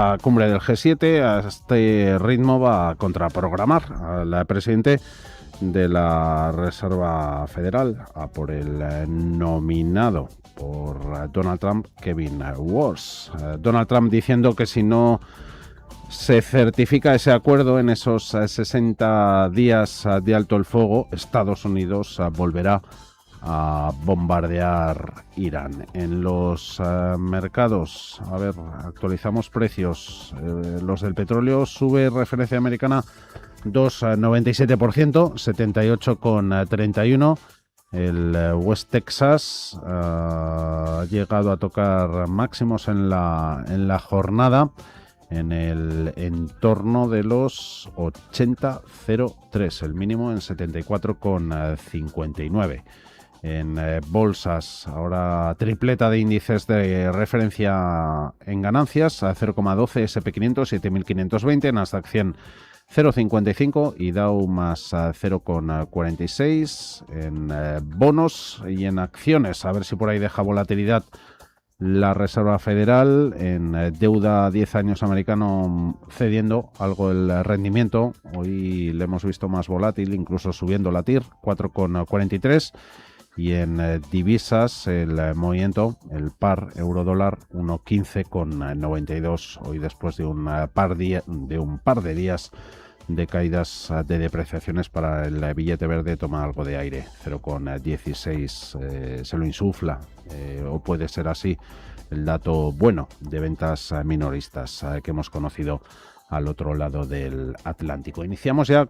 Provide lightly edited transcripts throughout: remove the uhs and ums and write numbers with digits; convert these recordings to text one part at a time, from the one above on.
La cumbre del G7 a este ritmo va a contraprogramar al presidente de la Reserva Federal, a por el nominado por Donald Trump, Kevin Warsh. Donald Trump diciendo que si no se certifica ese acuerdo en esos 60 días de alto el fuego, Estados Unidos volverá a bombardear Irán. En los mercados, a ver, actualizamos precios. Los del petróleo sube referencia americana 2,97%, 78,31. El West Texas ha llegado a tocar máximos en la jornada en el entorno de los 80,03, el mínimo en 74,59. En bolsas, ahora tripleta de índices de referencia en ganancias, a 0,12 SP500, 7.520, Nasdaq 100 0,55 y Dow más 0,46. En bonos y en acciones, a ver si por ahí deja volatilidad la Reserva Federal. En deuda a 10 años americano cediendo algo el rendimiento. Hoy le hemos visto más volátil, incluso subiendo la TIR, 4,43. Y en divisas, el movimiento, el par euro-dólar, 1,15,92. Hoy, después de un par de días de caídas, de depreciaciones para el billete verde, toma algo de aire. 0,16 se lo insufla, o puede ser así, el dato bueno de ventas minoristas que hemos conocido al otro lado del Atlántico. Iniciamos ya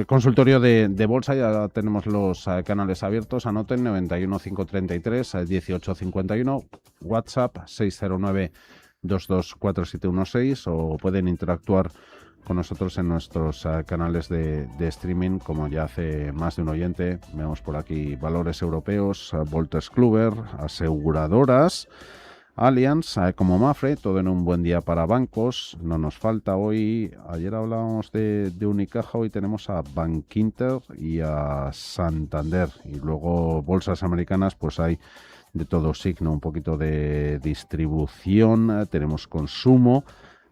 consultorio de bolsa, ya tenemos los canales abiertos. Anoten: 91 533 1851, WhatsApp 609 224716, o pueden interactuar con nosotros en nuestros canales de streaming, como ya hace más de un oyente. Vemos por aquí valores europeos, Wolters Kluwer, aseguradoras, Allianz, como Mapfre, todo en un buen día para bancos. No nos falta hoy, ayer hablábamos de Unicaja, hoy tenemos a Bankinter y a Santander. Y luego bolsas americanas, pues hay de todo signo, un poquito de distribución, tenemos consumo,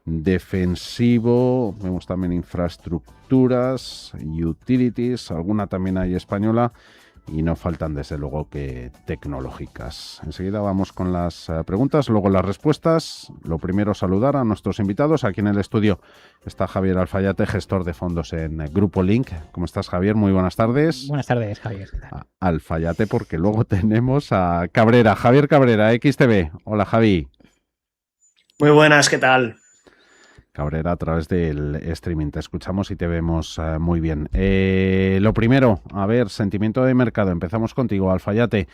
defensivo, vemos también infraestructuras, utilities, alguna también hay española. Y no faltan, desde luego, que tecnológicas. Enseguida vamos con las preguntas, luego las respuestas. Lo primero, saludar a nuestros invitados. Aquí en el estudio está Javier Alfayate, gestor de fondos en Grupo Link. ¿Cómo estás, Javier? Muy buenas tardes. Buenas tardes, Javier. Alfayate, porque luego tenemos a Cabrera, Javier Cabrera, XTB. Hola, Javi. Muy buenas, ¿qué tal? Cabrera, a través del streaming te escuchamos y te vemos muy bien. Lo primero, a ver, sentimiento de mercado. Empezamos contigo, Alfayate.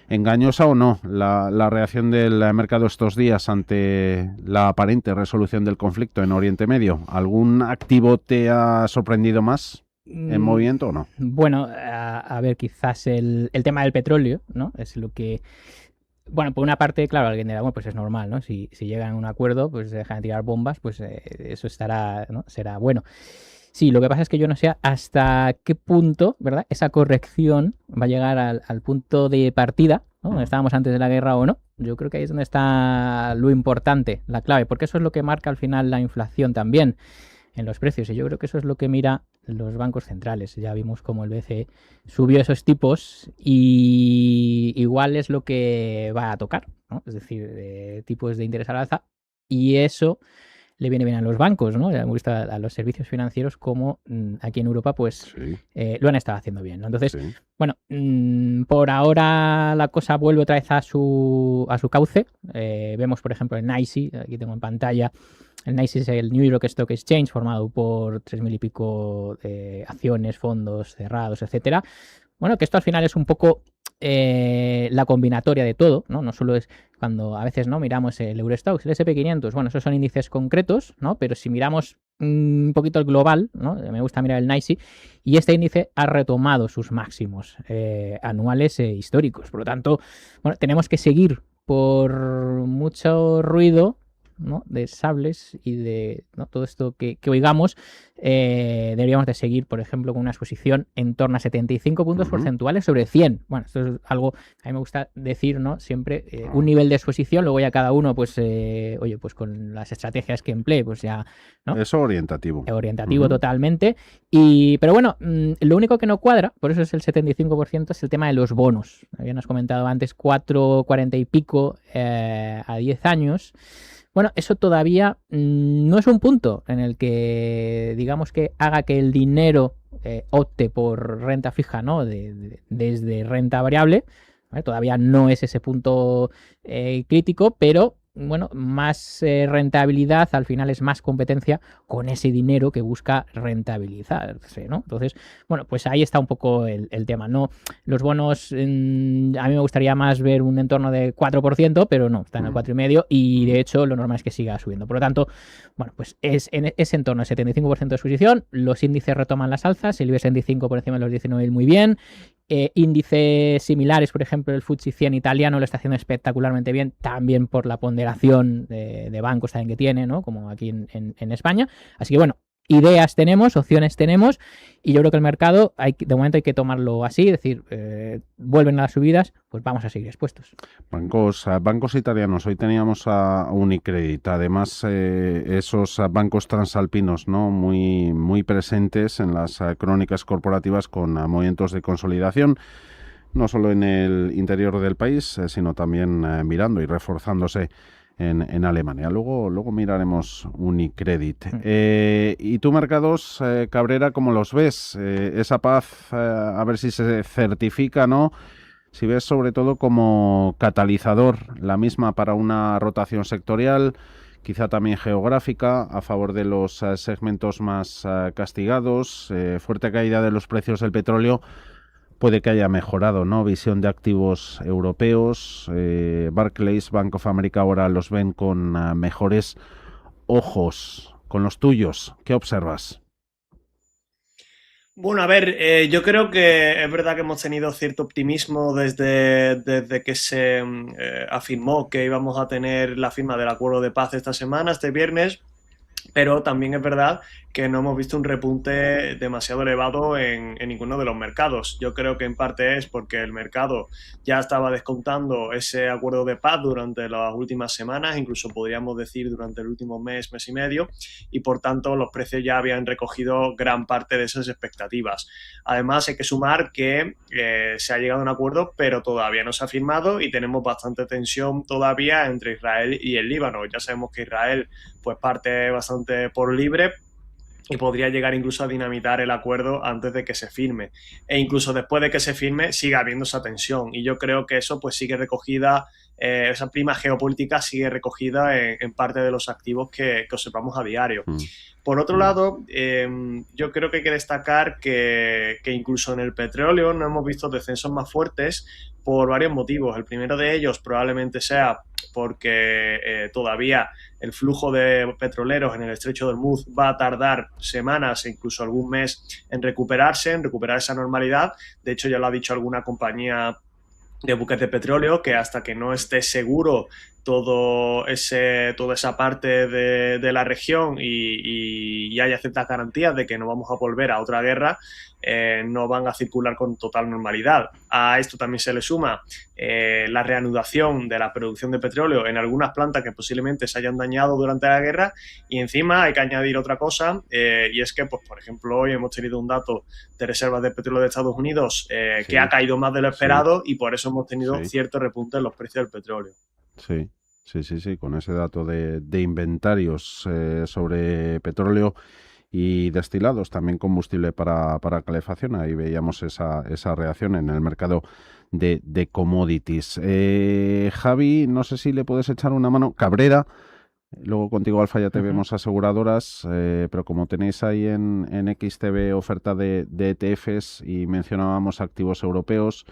¿Engañosa o no la reacción del mercado estos días ante la aparente resolución del conflicto en Oriente Medio? ¿Algún activo te ha sorprendido más en movimiento o no? Bueno, a ver, quizás el tema del petróleo, ¿no? Es lo que... Bueno, por una parte, claro, alguien dirá, bueno, pues es normal, ¿no? Si llegan a un acuerdo, pues dejan de tirar bombas, pues eso estará, ¿no? Será bueno. Sí, lo que pasa es que yo no sé hasta qué punto, ¿verdad?, esa corrección va a llegar al punto de partida, ¿no?, donde estábamos antes de la guerra o no. Yo creo que ahí es donde está lo importante, la clave, porque eso es lo que marca al final la inflación también en los precios, y yo creo que eso es lo que mira los bancos centrales. Ya vimos cómo el BCE subió esos tipos y igual es lo que va a tocar, ¿no? Es decir, tipos de interés al alza, y eso le viene bien a los bancos, ¿no? Ya hemos visto a los servicios financieros como aquí en Europa pues Sí. Lo han estado haciendo bien, ¿no? Entonces, Sí. bueno, por ahora la cosa vuelve otra vez a su cauce. Vemos, por ejemplo, el NYSE, aquí tengo en pantalla. El NYSE es el New York Stock Exchange, formado por 3.000 y pico acciones, fondos cerrados, etcétera. Bueno, que esto al final es un poco la combinatoria de todo, ¿no? No solo es cuando a veces no miramos el Eurostoxx, el SP500, bueno, esos son índices concretos, ¿no? Pero si miramos un poquito el global, ¿no? Me gusta mirar el NYSE, y este índice ha retomado sus máximos anuales históricos. Por lo tanto, bueno, tenemos que seguir, por mucho ruido, ¿no?, de sables y de, ¿no?, todo esto que oigamos, deberíamos de seguir, por ejemplo, con una exposición en torno a 75 puntos porcentuales sobre 100. Bueno, esto es algo que a mí me gusta decir, ¿no?, siempre un nivel de exposición, luego ya cada uno, pues, oye, pues con las estrategias que emplee, pues ya, ¿no? Eso orientativo. Orientativo totalmente. Pero bueno, lo único que no cuadra, por eso es el 75%, es el tema de los bonos. Habíamos comentado antes 4,40 y pico a 10 años. Bueno, eso todavía no es un punto en el que, digamos, que haga que el dinero opte por renta fija, ¿no?, desde renta variable, ¿vale? Todavía no es ese punto crítico, pero bueno, más rentabilidad al final es más competencia con ese dinero que busca rentabilizarse, ¿no? Entonces, bueno, pues ahí está un poco el tema, ¿no? Los bonos, a mí me gustaría más ver un entorno de 4%, pero no, está en el 4,5% y de hecho lo normal es que siga subiendo. Por lo tanto, bueno, pues es en ese entorno de 75% de exposición, los índices retoman las alzas, el IBEX 25 por encima de los 19.000 muy bien. Índices similares, por ejemplo, el FTSE 100 italiano lo está haciendo espectacularmente bien, también por la ponderación de bancos también que tiene, ¿no?, como aquí en España. Así que bueno, ideas tenemos, opciones tenemos, y yo creo que el mercado de momento hay que tomarlo así, es decir, vuelven a las subidas, pues vamos a seguir expuestos. Bancos italianos, hoy teníamos a Unicredit, además esos bancos transalpinos, ¿no?, muy presentes en las crónicas corporativas con movimientos de consolidación, no solo en el interior del país, sino también mirando y reforzándose en Alemania. Luego miraremos Unicredit. ¿Y tú, mercados, Cabrera, cómo los ves? Esa paz, a ver si se certifica, ¿no? Si ves sobre todo como catalizador la misma para una rotación sectorial, quizá también geográfica, a favor de los segmentos más castigados, fuerte caída de los precios del petróleo, puede que haya mejorado, ¿no? Visión de activos europeos, Barclays, Bank of America ahora los ven con mejores ojos, con los tuyos. ¿Qué observas? Bueno, a ver, yo creo que es verdad que hemos tenido cierto optimismo desde que se afirmó que íbamos a tener la firma del acuerdo de paz esta semana, este viernes, pero también es verdad que no hemos visto un repunte demasiado elevado en ninguno de los mercados. Yo creo que en parte es porque el mercado ya estaba descontando ese acuerdo de paz durante las últimas semanas, incluso podríamos decir durante el último mes y medio, y por tanto los precios ya habían recogido gran parte de esas expectativas. Además, hay que sumar que se ha llegado a un acuerdo, pero todavía no se ha firmado y tenemos bastante tensión todavía entre Israel y el Líbano. Ya sabemos que Israel pues parte bastante por libre y podría llegar incluso a dinamitar el acuerdo antes de que se firme. E incluso después de que se firme sigue habiendo esa tensión. Y yo creo que eso pues sigue recogida, esa prima geopolítica sigue recogida en parte de los activos que observamos a diario. Por otro lado, yo creo que hay que destacar que incluso en el petróleo no hemos visto descensos más fuertes por varios motivos. El primero de ellos probablemente sea porque todavía el flujo de petroleros en el estrecho de Hormuz va a tardar semanas e incluso algún mes en recuperar esa normalidad. De hecho, ya lo ha dicho alguna compañía de buques de petróleo, que hasta que no esté seguro toda esa parte de la región y haya ciertas garantías de que no vamos a volver a otra guerra, no van a circular con total normalidad. A esto también se le suma la reanudación de la producción de petróleo en algunas plantas que posiblemente se hayan dañado durante la guerra, y encima hay que añadir otra cosa, y es que, pues, por ejemplo, hoy hemos tenido un dato de reservas de petróleo de Estados Unidos que ha caído más de lo esperado, y por eso hemos tenido cierto repunte en los precios del petróleo. Sí, con ese dato de inventarios sobre petróleo y destilados, también combustible para calefacción. Ahí veíamos esa reacción en el mercado de commodities. Javi, no sé si le puedes echar una mano. Cabrera, luego contigo, Alfa, ya te vemos aseguradoras, pero como tenéis ahí en XTB oferta de ETFs y mencionábamos activos europeos,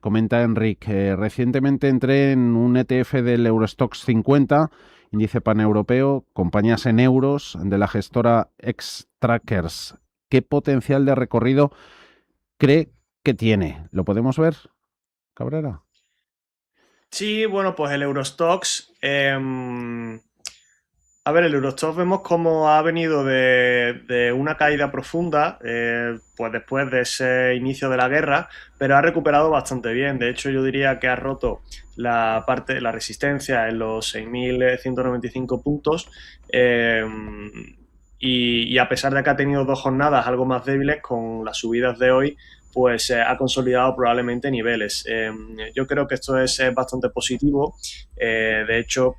comenta Enrique, recientemente entré en un ETF del Eurostoxx 50, índice paneuropeo, compañías en euros, de la gestora Xtrackers. ¿Qué potencial de recorrido cree que tiene? ¿Lo podemos ver, Cabrera? Sí, bueno, pues el Eurostoxx A ver, el Eurostoxx vemos cómo ha venido de una caída profunda, pues después de ese inicio de la guerra, pero ha recuperado bastante bien. De hecho, yo diría que ha roto la resistencia en los 6.195 puntos. Y a pesar de que ha tenido 2 jornadas algo más débiles, con las subidas de hoy, pues ha consolidado probablemente niveles. Yo creo que esto es bastante positivo. De hecho,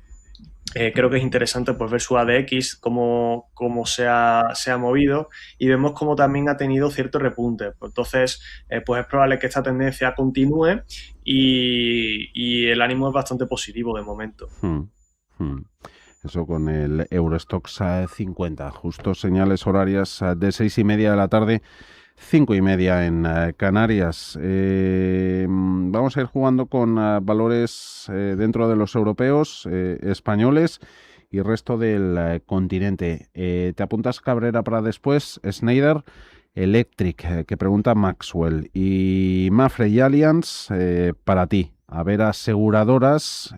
creo que es interesante pues ver su ADX, cómo se ha movido, y vemos cómo también ha tenido cierto repunte. Entonces, pues es probable que esta tendencia continúe y el ánimo es bastante positivo de momento. Eso con el Eurostoxx 50. Justo señales horarias de 6:30 de la tarde, 5:30 en Canarias. Vamos a ir jugando con valores dentro de los europeos, españoles y resto del continente. ¿Te apuntas, Cabrera, para después? Schneider Electric, que pregunta Maxwell. Y Mapfre y Allianz, para ti. A ver, aseguradoras,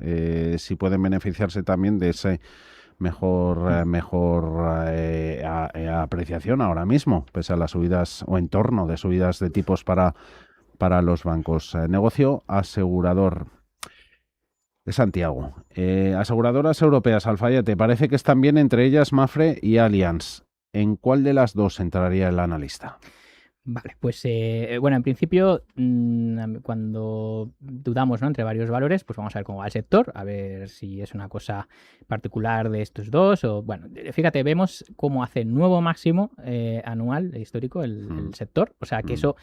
si pueden beneficiarse también de ese mejor apreciación ahora mismo, pese a las subidas o en torno de subidas de tipos para los bancos. Negocio asegurador de Santiago. Aseguradoras europeas, Alfayete, parece que están bien, entre ellas Mapfre y Allianz. ¿En cuál de las dos entraría el analista? Vale, pues bueno, en principio, cuando dudamos, ¿no?, entre varios valores, pues vamos a ver cómo va el sector, a ver si es una cosa particular de estos dos, o bueno, fíjate, vemos cómo hace nuevo máximo anual histórico el sector, o sea que eso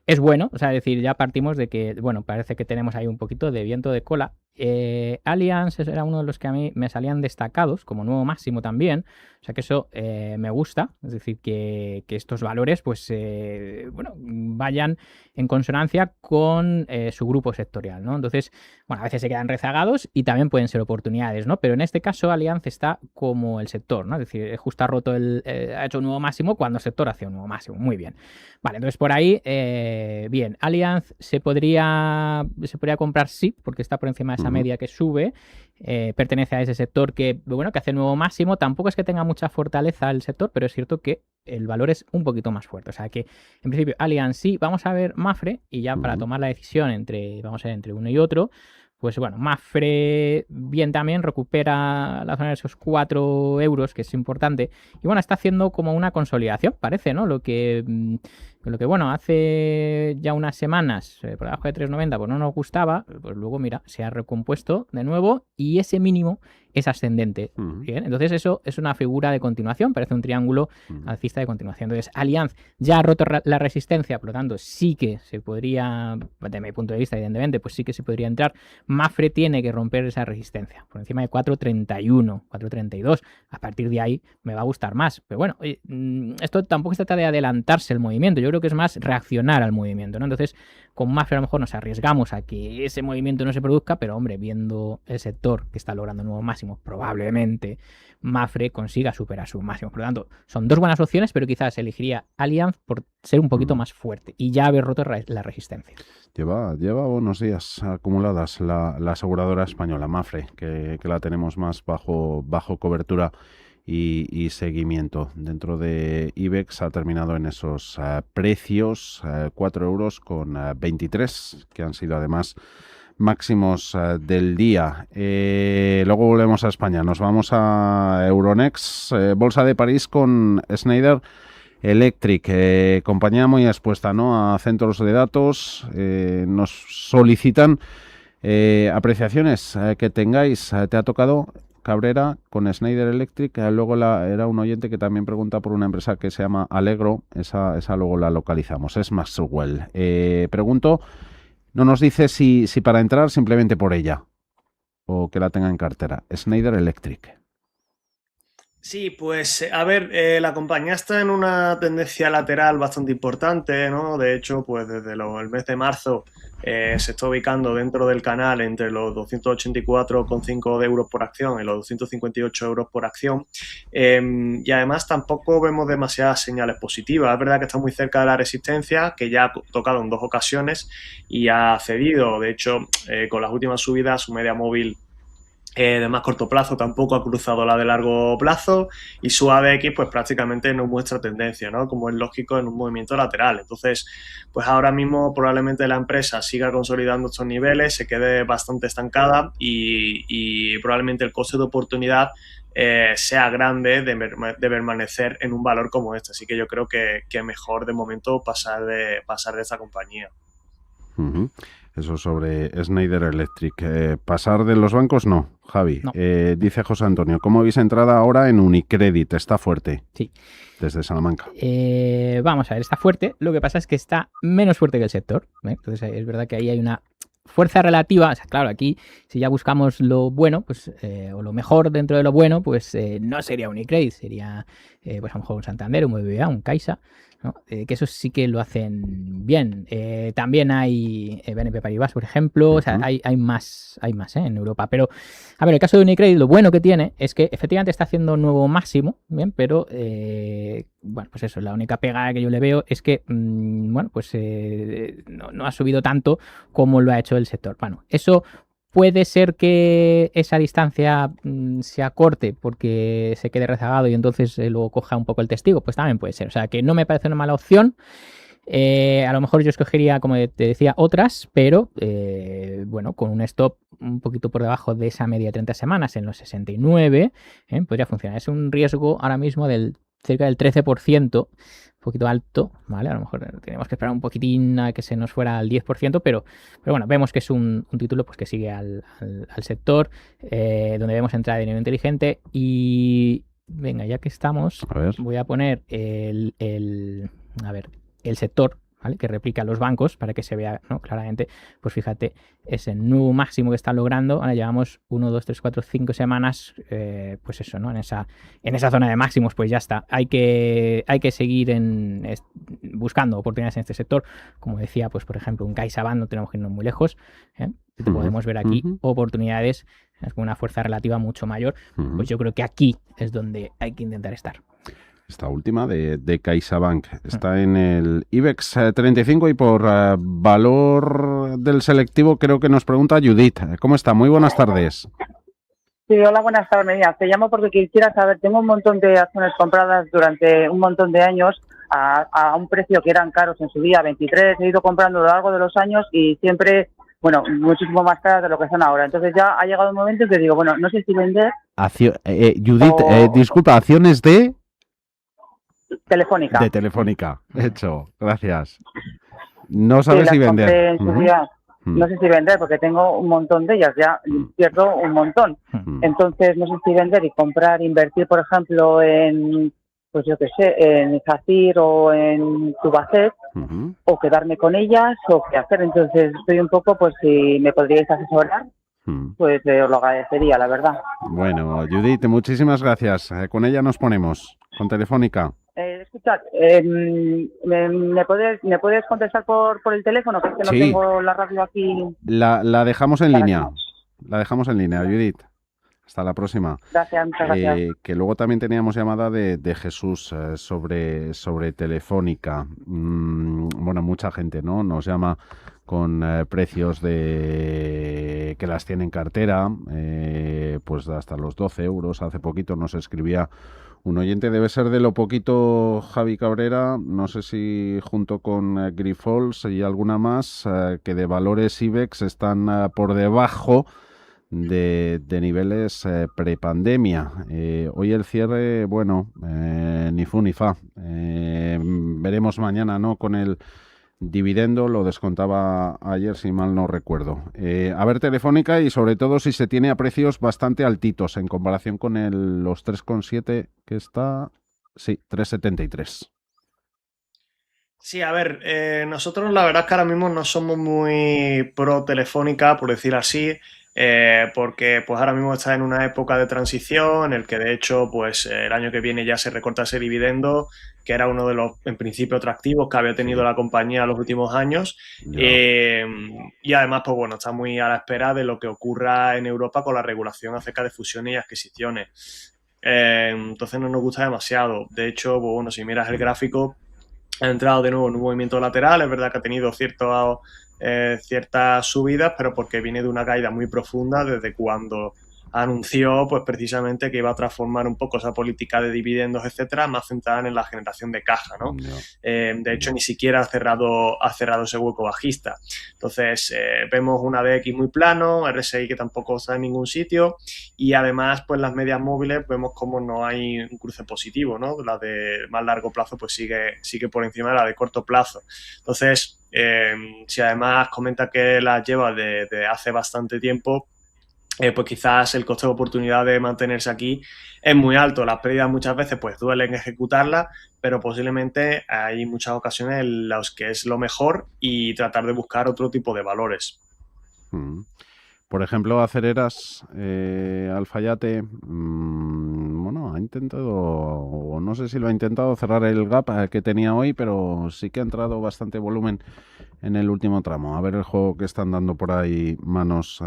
es bueno, o sea, es decir, ya partimos de que, bueno, parece que tenemos ahí un poquito de viento de cola. Allianz era uno de los que a mí me salían destacados como nuevo máximo también, o sea que eso me gusta, es decir, que estos valores pues bueno, vayan en consonancia con su grupo sectorial, ¿no? Entonces, bueno, a veces se quedan rezagados y también pueden ser oportunidades, ¿no? Pero en este caso Allianz está como el sector, ¿no? Es decir, justo ha roto ha hecho un nuevo máximo cuando el sector hace un nuevo máximo, muy bien. Vale, entonces por ahí, bien, Allianz se podría comprar, sí, porque está por encima de esa media que sube, pertenece a ese sector que, bueno, que hace nuevo máximo. Tampoco es que tenga mucha fortaleza el sector, pero es cierto que el valor es un poquito más fuerte. O sea que, en principio, Allianz sí. Vamos a ver Mapfre, y ya para tomar la decisión vamos a ver entre uno y otro, pues bueno, Mapfre bien también, recupera la zona de esos 4 euros, que es importante, y bueno, está haciendo como una consolidación, parece, ¿no? Lo que bueno, hace ya unas semanas, por debajo de 3,90, pues no nos gustaba, pues luego, mira, se ha recompuesto de nuevo y ese mínimo es ascendente. Bien, entonces eso es una figura de continuación, parece un triángulo alcista de continuación. Entonces, Allianz ya ha roto la resistencia, por lo tanto, sí que se podría, desde mi punto de vista, evidentemente, pues sí que se podría entrar. Mapfre tiene que romper esa resistencia, por encima de 4,31, 4,32. A partir de ahí me va a gustar más. Pero bueno, esto tampoco se trata de adelantarse el movimiento, yo creo que es más reaccionar al movimiento, ¿no? Entonces, con Mapfre a lo mejor nos arriesgamos a que ese movimiento no se produzca, pero hombre, viendo el sector que está logrando nuevos máximos, probablemente Mapfre consiga superar sus máximos. Por lo tanto, son dos buenas opciones, pero quizás elegiría Allianz por ser un poquito más fuerte y ya haber roto la resistencia. Lleva unos días acumuladas la aseguradora española Mapfre, que la tenemos más bajo cobertura y seguimiento. Dentro de IBEX ha terminado en esos precios, 4 euros con 23, que han sido además máximos del día. Luego volvemos a España, nos vamos a Euronext, Bolsa de París, con Schneider Electric, compañía muy expuesta, ¿no?, a centros de datos. Nos solicitan apreciaciones que tengáis. ¿Te ha tocado, Cabrera, con Schneider Electric? Luego era un oyente que también pregunta por una empresa que se llama Allegro. Esa luego la localizamos. Es Maxwell. Pregunto, no nos dice si para entrar, simplemente por ella, o que la tenga en cartera. Schneider Electric. Sí, pues a ver, la compañía está en una tendencia lateral bastante importante, ¿no? De hecho, pues desde el mes de marzo se está ubicando dentro del canal entre los 284,5 euros por acción y los 258 euros por acción. Y además tampoco vemos demasiadas señales positivas. Es verdad que está muy cerca de la resistencia, que ya ha tocado en 2 ocasiones y ha cedido. De hecho, con las últimas subidas, su media móvil de más corto plazo tampoco ha cruzado la de largo plazo, y su ADX pues prácticamente no muestra tendencia, ¿no? Como es lógico en un movimiento lateral. Entonces, pues ahora mismo probablemente la empresa siga consolidando estos niveles, se quede bastante estancada y probablemente el coste de oportunidad sea grande de permanecer en un valor como este. Así que yo creo que mejor de momento pasar de esta compañía. Uh-huh. Eso sobre Schneider Electric. Pasar de los bancos, no, Javi. No. Dice José Antonio, ¿cómo habéis entrado ahora en Unicredit? Está fuerte. Sí. Desde Salamanca. Vamos a ver, está fuerte. Lo que pasa es que está menos fuerte que el sector. Entonces es verdad que ahí hay una fuerza relativa. O sea, claro, aquí si ya buscamos lo bueno, pues o lo mejor dentro de lo bueno, pues no sería Unicredit, sería pues a lo mejor un Santander, un BBVA, un Caixa, ¿no? Que eso sí que lo hacen bien. También hay BNP Paribas, por ejemplo. O sea, hay más en Europa. Pero, a ver, el caso de Unicredit, lo bueno que tiene es que efectivamente está haciendo un nuevo máximo, bien, pero bueno, pues eso, la única pegada que yo le veo es que, bueno, pues no ha subido tanto como lo ha hecho el sector. Bueno, eso puede ser que esa distancia se acorte porque se quede rezagado y entonces luego coja un poco el testigo, pues también puede ser. O sea, que no me parece una mala opción. A lo mejor yo escogería, como te decía, otras, pero bueno, con un stop un poquito por debajo de esa media de 30 semanas en los 69, podría funcionar. Es un riesgo ahora mismo del cerca del 13%, un poquito alto, ¿vale? A lo mejor tenemos que esperar un poquitín a que se nos fuera al 10%, pero bueno, vemos que es un título pues, que sigue al sector, donde debemos entrar de nivel inteligente. Y venga, ya que estamos, voy a poner el sector, ¿vale? Que replica los bancos para que se vea, ¿no? Claramente. Pues fíjate, ese nuevo máximo que está logrando. Ahora llevamos 1, 2, 3, 4, 5 semanas, pues eso, ¿no? En esa zona de máximos, pues ya está. Hay que seguir buscando oportunidades en este sector. Como decía, pues por ejemplo, un CaixaBank, no tenemos que irnos muy lejos, podemos ver aquí oportunidades con una fuerza relativa mucho mayor. Pues yo creo que aquí es donde hay que intentar estar. Esta última de CaixaBank está en el IBEX 35 y por valor del selectivo creo que nos pregunta Judith. ¿Cómo está? Muy buenas tardes. Sí, hola, buenas tardes. Mira, te llamo porque quisiera saber, tengo un montón de acciones compradas durante un montón de años a un precio que eran caros en su día, 23, he ido comprando a lo largo de los años y siempre, bueno, muchísimo más caras de lo que son ahora. Entonces ya ha llegado un momento en que digo, bueno, no sé si vender... Judith, disculpa, acciones de... Telefónica. De Telefónica, hecho, gracias. No sabes si vender. No sé si vender porque tengo un montón de ellas, ya pierdo un montón. Entonces no sé si vender y comprar, invertir, por ejemplo, en, pues yo qué sé, en Zafir o en Tubacex, o quedarme con ellas o qué hacer. Entonces estoy un poco, pues si me podríais asesorar, pues os lo agradecería, la verdad. Bueno, Judith, muchísimas gracias. Con ella nos ponemos, con Telefónica. Escuchad, ¿me puedes contestar por el teléfono? Que es que no tengo la radio aquí. La dejamos en línea. La dejamos en línea, Judith. Hasta la próxima. Gracias, muchas gracias. Que luego también teníamos llamada de Jesús sobre Telefónica. Bueno, mucha gente, ¿no? Nos llama con precios que las tiene en cartera, pues hasta los 12 euros. Hace poquito nos escribía un oyente, debe ser de lo poquito, Javi Cabrera, no sé si junto con Grifols y alguna más, que de valores IBEX están por debajo de niveles prepandemia. Hoy el cierre, bueno, ni fu ni fa. Veremos mañana, ¿no? Con el dividendo, lo descontaba ayer, si mal no recuerdo. A ver, Telefónica, y sobre todo si se tiene a precios bastante altitos en comparación con los 3,7 que está... Sí, 3,73. Sí, a ver, nosotros la verdad es que ahora mismo no somos muy pro Telefónica, por decir así, porque pues ahora mismo está en una época de transición en el que de hecho pues el año que viene ya se recorta ese dividendo, que era uno de los en principio atractivos que había tenido la compañía en los últimos años, y además pues bueno, está muy a la espera de lo que ocurra en Europa con la regulación acerca de fusiones y adquisiciones. Entonces no nos gusta demasiado. De hecho, pues bueno, si miras el gráfico, ha entrado de nuevo en un movimiento lateral. Es verdad que ha tenido ciertas subidas, pero porque viene de una caída muy profunda desde cuando anunció pues precisamente que iba a transformar un poco esa política de dividendos, etcétera, más centrada en la generación de caja, ¿no? De hecho, ni siquiera ha cerrado ese hueco bajista. Entonces, vemos una DX muy plano, RSI que tampoco está en ningún sitio, y además, pues las medias móviles vemos como no hay un cruce positivo, ¿no? La de más largo plazo pues sigue por encima de la de corto plazo. Entonces, si además comenta que la lleva de hace bastante tiempo, pues quizás el coste de oportunidad de mantenerse aquí es muy alto. Las pérdidas muchas veces pues duelen ejecutarlas, pero posiblemente hay muchas ocasiones en las que es lo mejor y tratar de buscar otro tipo de valores. Por ejemplo, Acereras, Alfayate, bueno, ha intentado, o no sé si lo ha intentado, cerrar el gap que tenía hoy, pero sí que ha entrado bastante volumen en el último tramo. A ver el juego que están dando por ahí manos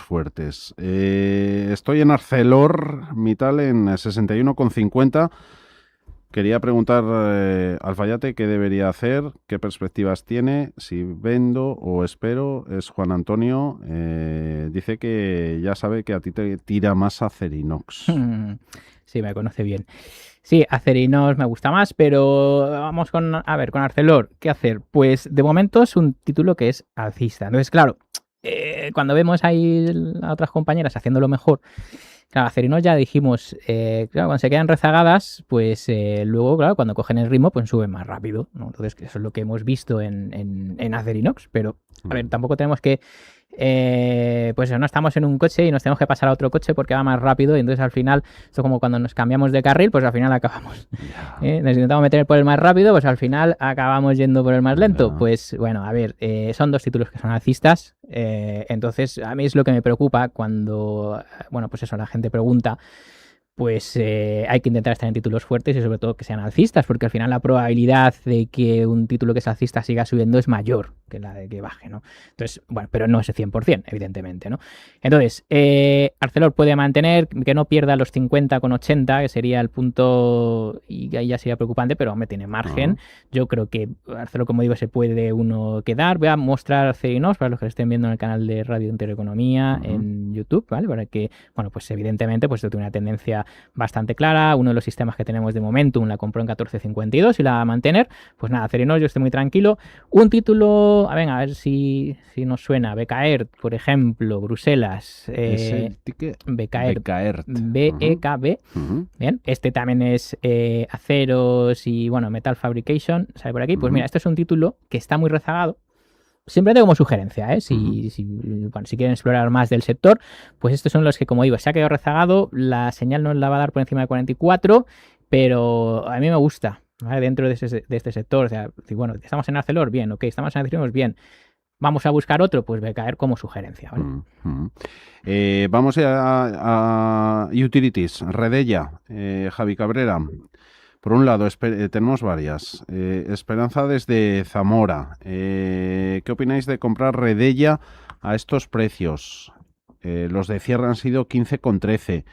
fuertes. Estoy en ArcelorMittal en 61,50. Quería preguntar Alfayate qué debería hacer, qué perspectivas tiene, si vendo o espero. Es Juan Antonio, dice que ya sabe que a ti te tira más Acerinox. Sí, me conoce bien. Sí, Acerinox me gusta más, pero vamos con Arcelor, ¿qué hacer? Pues de momento es un título que es alcista. Entonces, claro, cuando vemos ahí a otras compañeras haciéndolo mejor, claro, Acerinox ya dijimos, claro, cuando se quedan rezagadas, pues luego, claro, cuando cogen el ritmo, pues suben más rápido, ¿no? Entonces, eso es lo que hemos visto en Acerinox, pero, a ver, tampoco tenemos que, pues no estamos en un coche y nos tenemos que pasar a otro coche porque va más rápido y entonces al final, esto como cuando nos cambiamos de carril, pues al final acabamos, nos intentamos meter por el más rápido, pues al final acabamos yendo por el más lento. Pues bueno, a ver, son dos títulos que son alcistas, entonces a mí es lo que me preocupa cuando, bueno, pues eso, la gente pregunta, pues hay que intentar estar en títulos fuertes y sobre todo que sean alcistas, porque al final la probabilidad de que un título que es alcista siga subiendo es mayor que la de que baje, ¿no? Entonces, bueno, pero no es el 100%, evidentemente, ¿no? Entonces, Arcelor puede mantener, que no pierda los 50,80, que sería el punto, y ahí ya sería preocupante, pero hombre, tiene margen. Yo creo que Arcelor, como digo, se puede uno quedar. Voy a mostrar Acerinox para los que lo estén viendo en el canal de Radio Intereconomía en YouTube, ¿vale? Para que, bueno, pues evidentemente, pues tiene una tendencia bastante clara. Uno de los sistemas que tenemos de Momentum la compró en 14.52 y la va a mantener. Pues nada, Acerinox, yo estoy muy tranquilo. Un título, a ver si nos suena. Bekaert, por ejemplo, Bruselas. Bekaert. BEKB. Bien, este también es aceros y, bueno, Metal Fabrication. ¿Sale por aquí? Pues mira, este es un título que está muy rezagado. Simplemente como sugerencia, ¿eh? Si quieren explorar más del sector, pues estos son los que, como digo, se ha quedado rezagado, la señal no la va a dar por encima de 44, pero a mí me gusta, ¿vale? Dentro de este sector. O sea, bueno, estamos en Arcelor, bien, ok, estamos en Arcelor, bien. Vamos a buscar otro, pues va a caer como sugerencia, ¿vale? Vamos a Utilities, Redella, Javi Cabrera. Por un lado, tenemos varias. Esperanza desde Zamora. ¿Qué opináis de comprar Redella a estos precios? Los de cierre han sido 15,13.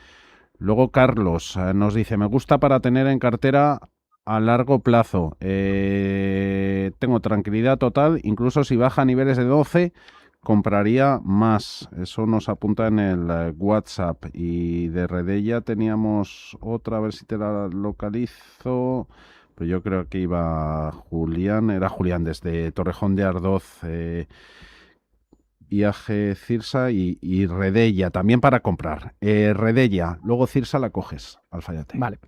Luego Carlos nos dice, me gusta para tener en cartera a largo plazo. Tengo tranquilidad total, incluso si baja a niveles de 12, compraría más. Eso nos apunta en el WhatsApp. Y de Redella teníamos otra, a ver si te la localizo. Pero yo creo que iba Julián, era Julián desde Torrejón de Ardoz, IAG Cirsa y Redella, también para comprar. Redella, luego Cirsa la coges, Alfayate. Vale.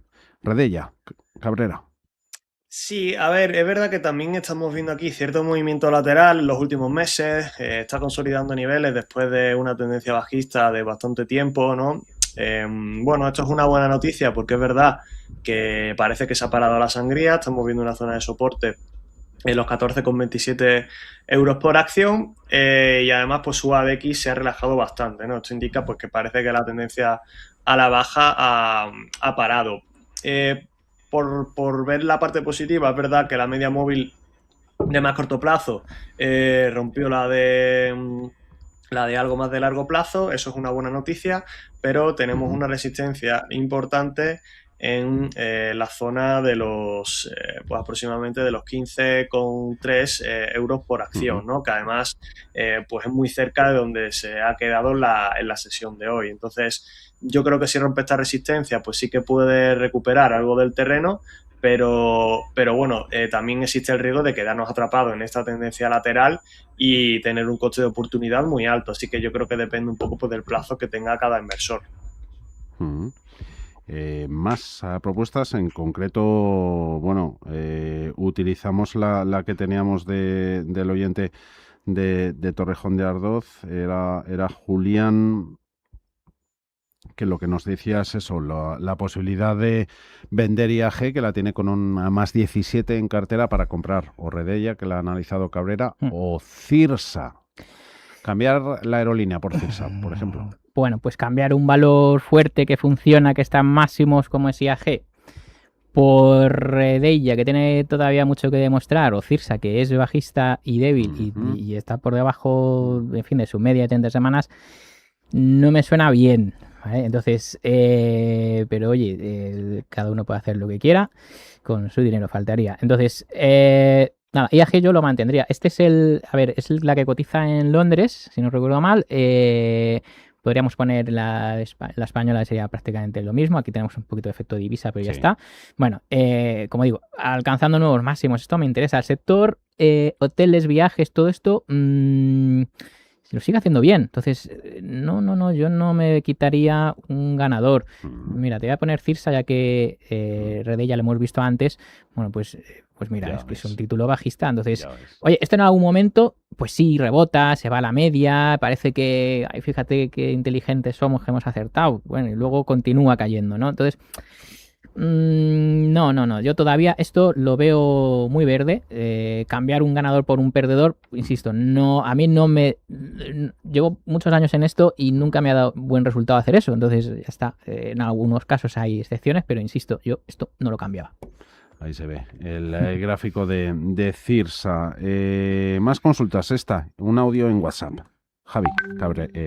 Redella, Cabrera. Sí, a ver, es verdad que también estamos viendo aquí cierto movimiento lateral en los últimos meses, está consolidando niveles después de una tendencia bajista de bastante tiempo, ¿no? Bueno, esto es una buena noticia porque es verdad que parece que se ha parado la sangría, estamos viendo una zona de soporte en los 14,27 euros por acción y además pues su ADX se ha relajado bastante, ¿no? Esto indica pues que parece que la tendencia a la baja ha parado. Por ver la parte positiva, es verdad que la media móvil de más corto plazo rompió la de algo más de largo plazo, eso es una buena noticia, pero tenemos una resistencia importante en la zona de los pues aproximadamente de los 15,3 euros por acción, ¿no? Que además pues es muy cerca de donde se ha quedado en la sesión de hoy. Entonces, yo creo que si rompe esta resistencia, pues sí que puede recuperar algo del terreno, pero bueno, también existe el riesgo de quedarnos atrapados en esta tendencia lateral y tener un coste de oportunidad muy alto. Así que yo creo que depende un poco pues, del plazo que tenga cada inversor. Más propuestas, en concreto, bueno, utilizamos la que teníamos del oyente de Torrejón de Ardoz, era Julián, que lo que nos decía es eso, la posibilidad de vender IAG, que la tiene con un más 17 en cartera, para comprar o Redella, que la ha analizado Cabrera, o Cirsa. Cambiar la aerolínea por Cirsa, por ejemplo. Bueno, pues cambiar un valor fuerte que funciona, que está en máximos como es IAG, por Redella, que tiene todavía mucho que demostrar, o Cirsa, que es bajista y débil y está por debajo, en fin, de su media de 30 semanas, no me suena bien, ¿vale? Entonces, pero oye, cada uno puede hacer lo que quiera, con su dinero faltaría. Entonces, nada, IAG yo lo mantendría. Este es es la que cotiza en Londres, si no recuerdo mal. Podríamos poner la española, sería prácticamente lo mismo. Aquí tenemos un poquito de efecto divisa, pero ya está. Bueno, como digo, alcanzando nuevos máximos. Esto me interesa. El sector hoteles, viajes, todo esto lo sigue haciendo bien. Entonces, no, yo no me quitaría un ganador. Mira, te voy a poner Cirsa, ya que Redella lo hemos visto antes. Bueno, pues mira, es que es un título bajista. Entonces, oye, esto en algún momento, pues sí, rebota, se va a la media, parece que, ay, fíjate qué inteligentes somos, que hemos acertado. Bueno, y luego continúa cayendo, ¿no? Entonces, no, yo todavía esto lo veo muy verde. Cambiar un ganador por un perdedor, insisto, no, a mí no me... Llevo muchos años en esto y nunca me ha dado buen resultado hacer eso. Entonces, ya está. En algunos casos hay excepciones, pero insisto, yo esto no lo cambiaba. Ahí se ve el gráfico de Cirsa. Más consultas. Un audio en WhatsApp. Javi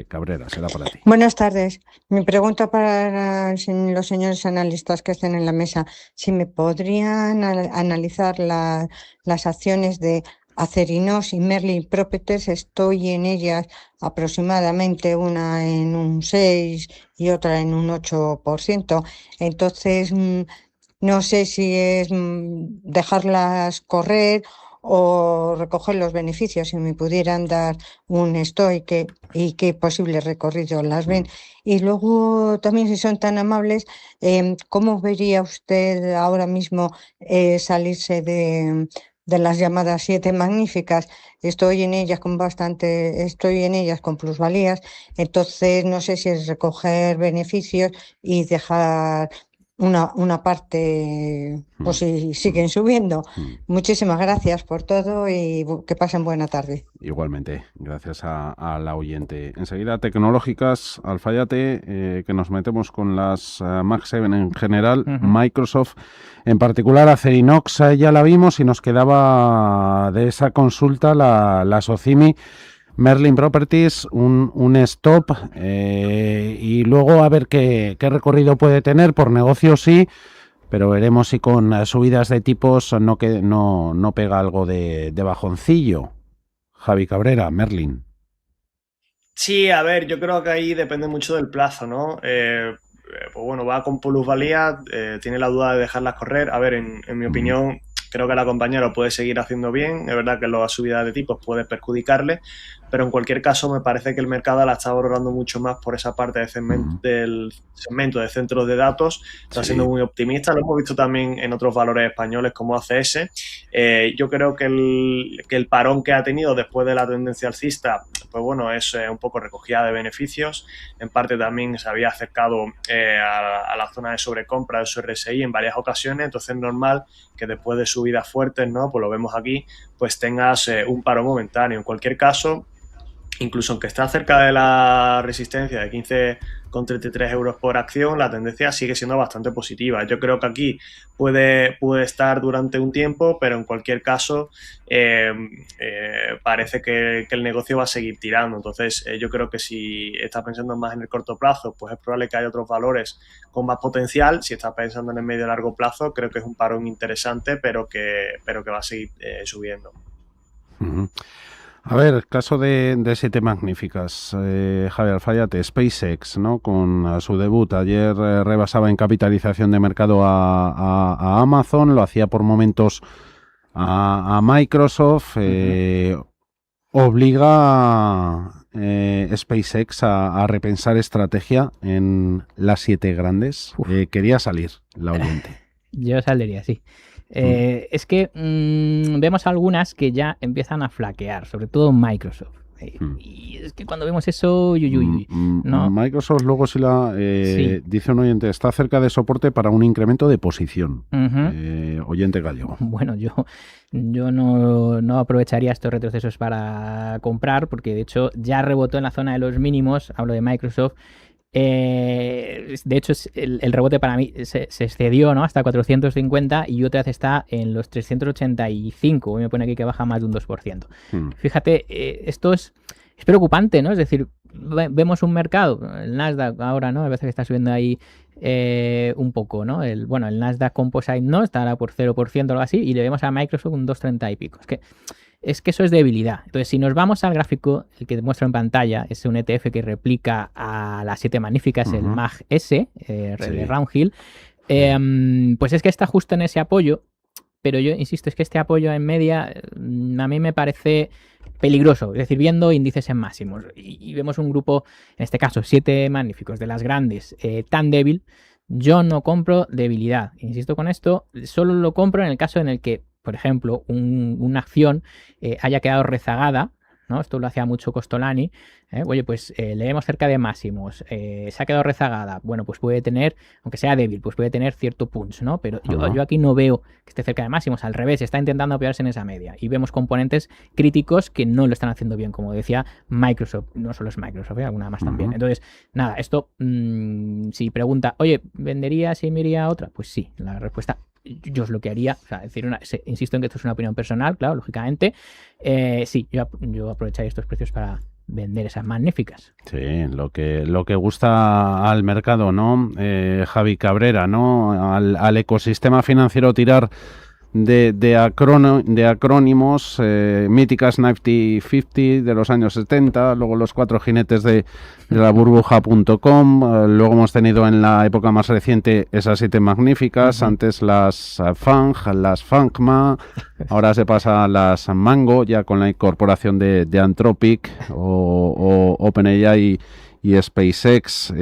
Cabrera, será para ti. Buenas tardes. Mi pregunta para los señores analistas que estén en la mesa, si me podrían analizar las acciones de Acerinox y Merlin Properties. Estoy en ellas aproximadamente, una en un 6 y otra en un 8%. Entonces, no sé si es dejarlas correr o recoger los beneficios, si me pudieran dar un stop y qué posible recorrido las ven. Y luego también, si son tan amables, ¿cómo vería usted ahora mismo salirse de las llamadas 7 magníficas? Estoy en ellas con plusvalías, entonces no sé si es recoger beneficios y dejar una parte, pues si siguen subiendo. Muchísimas gracias por todo y que pasen buena tarde. Igualmente, gracias a la oyente. Enseguida, tecnológicas, Alfayate, que nos metemos con las Mag 7 en general, Microsoft, en particular Acerinox, ya la vimos, y nos quedaba de esa consulta la Socimi. Merlin Properties, un stop, y luego a ver qué recorrido puede tener. Por negocio sí, pero veremos si con subidas de tipos no pega algo de bajoncillo. Javi Cabrera, Merlin. Sí, a ver, yo creo que ahí depende mucho del plazo, ¿no? Pues bueno, va con plusvalía, tiene la duda de dejarlas correr. A ver, en mi opinión, creo que la compañía lo puede seguir haciendo bien. Es verdad que las subidas de tipos puede perjudicarle, pero en cualquier caso me parece que el mercado la está valorando mucho más por esa parte del segmento de centros de datos. Está siendo muy optimista. Lo hemos visto también en otros valores españoles como ACS. Yo creo que el parón que ha tenido después de la tendencia alcista, pues bueno, es un poco recogida de beneficios. En parte también se había acercado a la zona de sobrecompra de su RSI en varias ocasiones. Entonces es normal que después de subidas fuertes, ¿no? Pues lo vemos aquí, pues tengas un paro momentáneo. En cualquier caso, incluso aunque está cerca de la resistencia de 15,33 euros por acción, la tendencia sigue siendo bastante positiva. Yo creo que aquí puede estar durante un tiempo, pero en cualquier caso parece que el negocio va a seguir tirando. Entonces yo creo que si estás pensando más en el corto plazo, pues es probable que haya otros valores con más potencial. Si estás pensando en el medio y largo plazo, creo que es un parón interesante, pero que va a seguir subiendo. Uh-huh. A ver, caso de Siete Magníficas, Javier Alfayate, SpaceX, ¿no? Con su debut ayer rebasaba en capitalización de mercado a Amazon, lo hacía por momentos a Microsoft, obliga SpaceX a repensar estrategia en las 7 grandes. Quería salir la oyente. Yo saldría, sí. Es que vemos algunas que ya empiezan a flaquear, sobre todo Microsoft. Y es que cuando vemos eso, ¿no? Microsoft luego dice un oyente, está cerca de soporte para un incremento de posición. Oyente gallego. Bueno, yo no aprovecharía estos retrocesos para comprar, porque de hecho ya rebotó en la zona de los mínimos, hablo de Microsoft. De hecho, el rebote para mí se excedió, ¿no? Hasta 450 y otra vez está en los 385. Me pone aquí que baja más de un 2%. Fíjate, esto es preocupante, ¿no? Es decir, vemos un mercado, el Nasdaq ahora, ¿no? A veces está subiendo ahí un poco, ¿no? El Nasdaq Composite no, estará por 0% o algo así, y le vemos a Microsoft un 2,30 y pico. Es que eso es debilidad. Entonces, si nos vamos al gráfico, el que muestro en pantalla, es un ETF que replica a las 7 magníficas, el MAG-S, de Roundhill, pues es que está justo en ese apoyo, pero yo insisto, es que este apoyo en media a mí me parece peligroso, es decir, viendo índices en máximos y vemos un grupo, en este caso 7 magníficos de las grandes, tan débil, yo no compro debilidad. Insisto con esto, solo lo compro en el caso en el que, por ejemplo, una acción haya quedado rezagada, ¿no? Esto lo hacía mucho Costolani. Oye, pues le vemos cerca de máximos, se ha quedado rezagada. Bueno, pues puede tener, aunque sea débil, pues puede tener cierto punch, ¿no? Pero yo aquí no veo que esté cerca de máximos. Al revés, está intentando apoyarse en esa media. Y vemos componentes críticos que no lo están haciendo bien, como decía Microsoft. No solo es Microsoft, alguna más también. Entonces, nada, esto, si pregunta, oye, ¿vendería si me iría a otra? Pues sí, la respuesta yo es lo que haría, o sea, decir insisto en que esto es una opinión personal, claro, lógicamente, sí, yo aprovecharía estos precios para vender esas magníficas. Sí, lo que gusta al mercado, ¿no? Javi Cabrera, ¿no? Al ecosistema financiero tirar de acrónimos, míticas Nifty 50 de los años 70, luego los 4 jinetes de la burbuja.com, luego hemos tenido en la época más reciente esas 7 magníficas, antes las FANG, las FANGMA, ahora se pasa a las Mango, ya con la incorporación de Anthropic o OpenAI y SpaceX.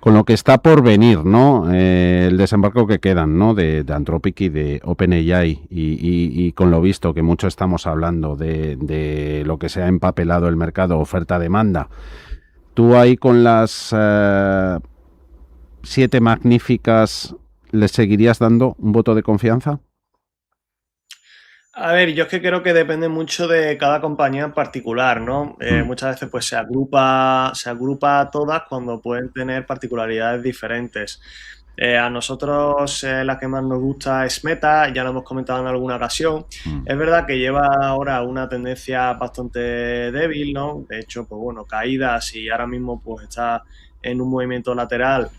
Con lo que está por venir, ¿no? El desembarco que quedan, ¿no? De Anthropic y de OpenAI y con lo visto que mucho estamos hablando de lo que se ha empapelado el mercado, oferta-demanda. ¿Tú ahí con las 7 magníficas les seguirías dando un voto de confianza? A ver, yo es que creo que depende mucho de cada compañía en particular, ¿no? Muchas veces pues se agrupa a todas cuando pueden tener particularidades diferentes. A nosotros la que más nos gusta es Meta, ya lo hemos comentado en alguna ocasión. Es verdad que lleva ahora una tendencia bastante débil, ¿no? De hecho, pues bueno, caídas y ahora mismo pues está en un movimiento lateral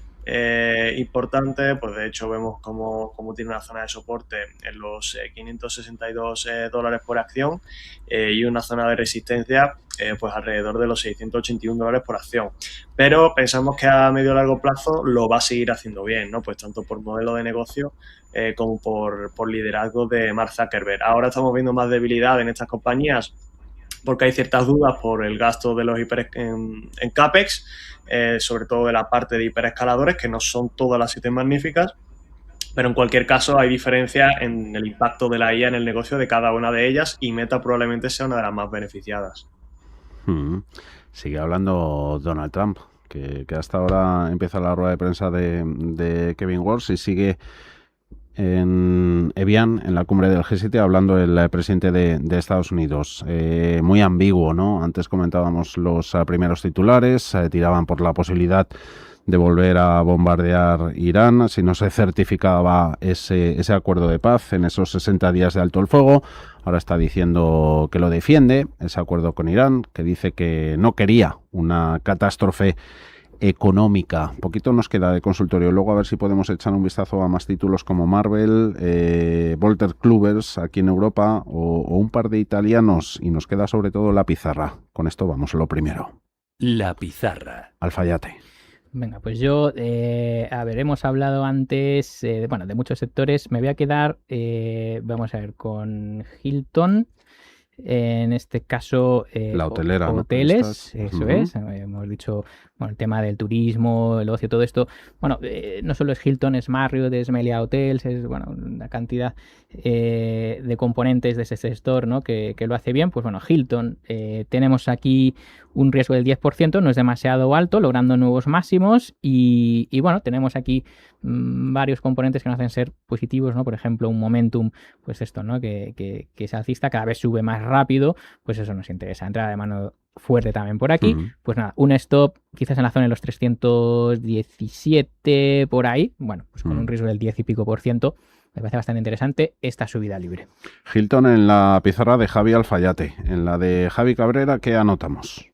importante, pues de hecho vemos como tiene una zona de soporte en los 562 dólares por acción y una zona de resistencia pues alrededor de los 681 dólares por acción, pero pensamos que a medio y largo plazo lo va a seguir haciendo bien, ¿no? Pues tanto por modelo de negocio como por liderazgo de Mark Zuckerberg. Ahora estamos viendo más debilidad en estas compañías porque hay ciertas dudas por el gasto de los en CAPEX, sobre todo de la parte de hiperescaladores, que no son todas las 7 magníficas, pero en cualquier caso hay diferencia en el impacto de la IA en el negocio de cada una de ellas y Meta probablemente sea una de las más beneficiadas. Sigue hablando Donald Trump, que hasta ahora empieza la rueda de prensa de Kevin Walsh y sigue en Evian, en la cumbre del G7, hablando el presidente de Estados Unidos. Muy ambiguo, ¿no? Antes comentábamos los primeros titulares, tiraban por la posibilidad de volver a bombardear Irán si no se certificaba ese acuerdo de paz en esos 60 días de alto el fuego. Ahora está diciendo que lo defiende, ese acuerdo con Irán, que dice que no quería una catástrofe económica. Poquito nos queda de consultorio. Luego a ver si podemos echar un vistazo a más títulos como Marvel, Wolter Kluivert aquí en Europa o un par de italianos, y nos queda sobre todo la pizarra. Con esto vamos a lo primero. La pizarra. Alfayate. Venga, pues yo, a ver, hemos hablado antes, bueno, de muchos sectores. Me voy a quedar, vamos a ver, con Hilton. En este caso, la hotelera, hoteles, ¿no? Eso es. Hemos dicho, bueno, el tema del turismo, el ocio, todo esto. Bueno, no solo es Hilton, es Marriott, es Melia Hotels, es, bueno, una cantidad de componentes de ese sector, ¿no? que lo hace bien. Pues bueno, Hilton, tenemos aquí un riesgo del 10%, no es demasiado alto, logrando nuevos máximos, y bueno, tenemos aquí varios componentes que nos hacen ser positivos, ¿no? Por ejemplo, un momentum, pues esto, ¿no? Que es alcista, cada vez sube más rápido, pues eso nos interesa. Entrada de mano fuerte también por aquí. Pues nada, un stop quizás en la zona de los 317 por ahí, bueno, pues con un riesgo del 10 y pico %. Me parece bastante interesante esta subida libre. Hilton en la pizarra de Javi Alfayate. En la de Javi Cabrera, ¿qué anotamos?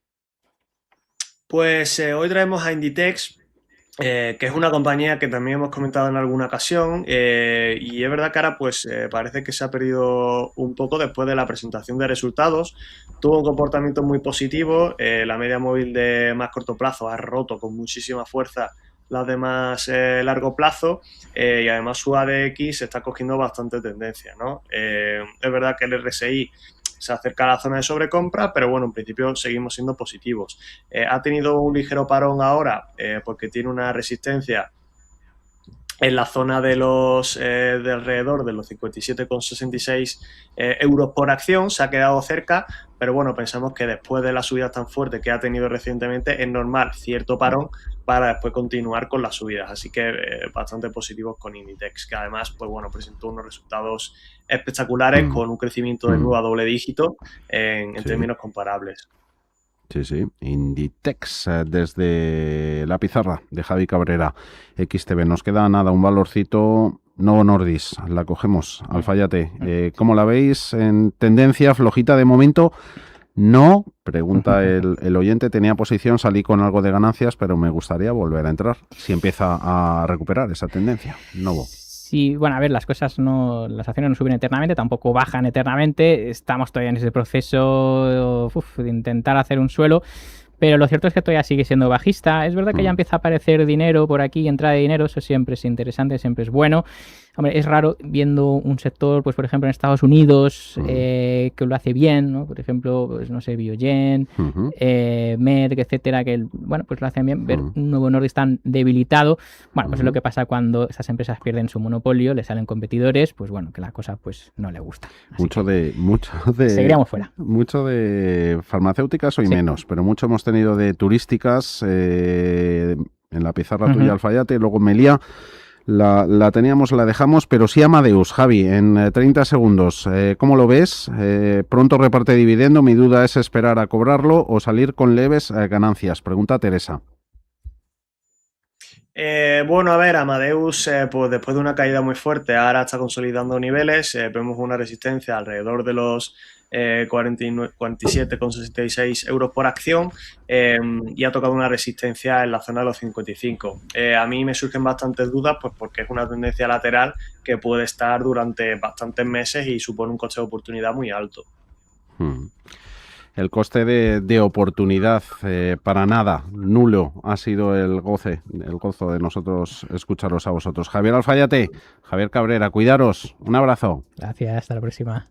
Pues hoy traemos a Inditex, que es una compañía que también hemos comentado en alguna ocasión, y es verdad que ahora pues parece que se ha perdido un poco después de la presentación de resultados. Tuvo un comportamiento muy positivo, la media móvil de más corto plazo ha roto con muchísima fuerza las de más largo plazo, y además su ADX está cogiendo bastante tendencia, ¿no? Es verdad que el RSI se acerca a la zona de sobrecompra, pero bueno, en principio seguimos siendo positivos. Ha tenido un ligero parón ahora porque tiene una resistencia en la zona de los de alrededor de los 57,66 euros por acción. Se ha quedado cerca, pero bueno, pensamos que después de la subida tan fuerte que ha tenido recientemente es normal cierto parón para después continuar con las subidas, así que bastante positivos con Inditex, que además pues bueno, presentó unos resultados espectaculares con un crecimiento de nuevo a doble dígito en términos comparables. Sí. Inditex, desde la pizarra de Javi Cabrera, XTB. Nos queda nada, un valorcito, Novo Nordisk, la cogemos, Alfayate. ¿Cómo la veis? ¿En tendencia flojita de momento? No, pregunta el oyente, tenía posición, salí con algo de ganancias, pero me gustaría volver a entrar si empieza a recuperar esa tendencia. Novo. Sí, bueno, a ver, las acciones no suben eternamente, tampoco bajan eternamente, estamos todavía en ese proceso de intentar hacer un suelo, pero lo cierto es que todavía sigue siendo bajista. Es verdad que ya empieza a aparecer dinero por aquí, entrada de dinero, eso siempre es interesante, siempre es bueno. Hombre, es raro viendo un sector, pues por ejemplo en Estados Unidos, que lo hace bien, ¿no? Por ejemplo, pues no sé, Biogen, Merck, etcétera, que bueno, pues lo hacen bien. Ver un Novo Nordisk tan debilitado, bueno, pues es lo que pasa cuando estas empresas pierden su monopolio, le salen competidores, pues bueno, que la cosa pues no le gusta. Mucho de seguiríamos fuera. Mucho de farmacéuticas hoy menos, pero mucho hemos tenido de turísticas en la pizarra tuya, Alfayate, luego Melia. La teníamos, la dejamos, pero sí Amadeus. Javi, en 30 segundos, ¿cómo lo ves? Pronto reparte dividendo, mi duda es esperar a cobrarlo o salir con leves ganancias. Pregunta Teresa. Bueno, a ver, Amadeus, pues después de una caída muy fuerte, ahora está consolidando niveles, vemos una resistencia alrededor de los 47,66 euros por acción, y ha tocado una resistencia en la zona de los 55. A mí me surgen bastantes dudas, pues porque es una tendencia lateral que puede estar durante bastantes meses y supone un coste de oportunidad muy alto. El coste de oportunidad, para nada, nulo, ha sido el gozo de nosotros escucharos a vosotros. Javier Alfayate, Javier Cabrera, cuidaros, un abrazo. Gracias, hasta la próxima.